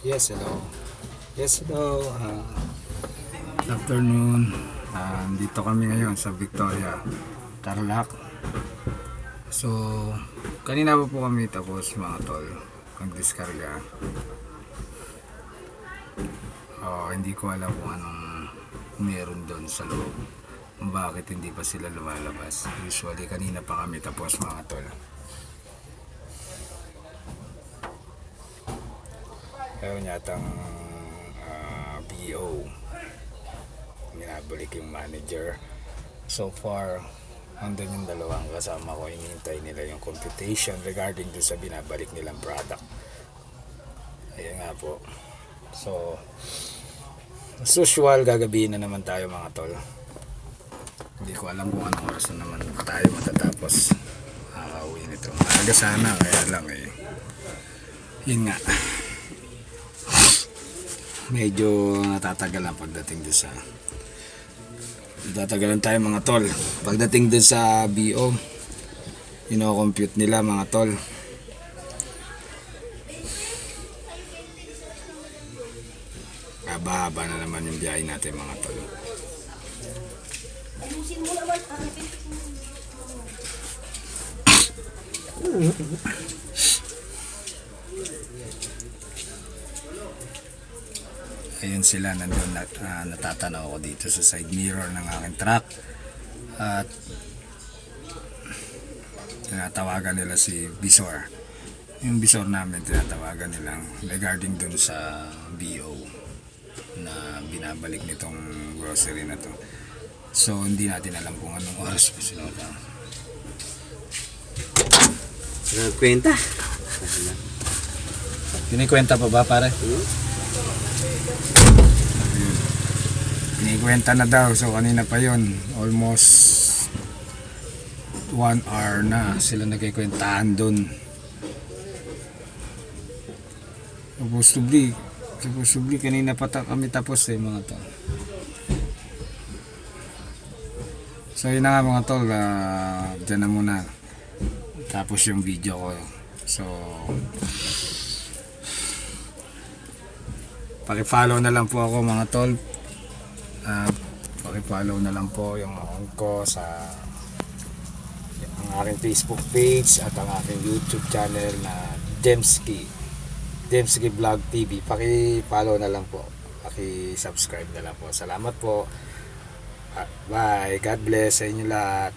Yes, hello. Yes, hello. Afternoon. Dito kami ngayon sa Victoria, Tarlac. So, kanina pa po kami tapos mga tol, mag-discarga. Hindi ko alam kung anong meron doon sa loob. Bakit hindi pa sila lumalabas. Usually, kanina pa kami tapos mga tol. Meron yatang BO. Minabalik yung manager. So far, andun yung dalawang kasama ko. Inihintay nila yung computation regarding doon sa binabalik nilang product. Ayan nga po. So, as usual, gagabihin na naman tayo mga tol. Hindi ko alam kung anong oras na naman tayo matatapos. Nakakauwi nito. Maaga sana, kaya lang yun nga. Medyo natatagalan pagdating doon sa tatagalan tayo mga tol pagdating dun sa BO. Ino-compute nila mga tol. Haba-haba na naman yung biyahe natin mga tol. Ayun sila, nandun natatanaw ako dito sa side mirror ng aking truck. At tinatawagan nila si Visor. Yung Visor namin tinatawagan nilang regarding dun sa BO na binabalik nitong grocery na to. So hindi natin alam kung anong oras pa sila. Kwenta? Kinikwenta pa ba pare? Kinikwenta na daw. So kanina pa yon, almost 1 hour na sila nagkikwentahan dun. Supposedly kanina pa kami tapos mga tol. So yun na nga mga tol, dyan na muna tapos yung video ko. So paki-follow na lang po ako mga tol. Paki-follow na lang po yung account ko sa ang aking Facebook page at ang aking YouTube channel na Demski Vlog TV. Paki-follow na lang po. Paki-subscribe na lang po. Salamat po. Bye. God bless sa inyo lahat.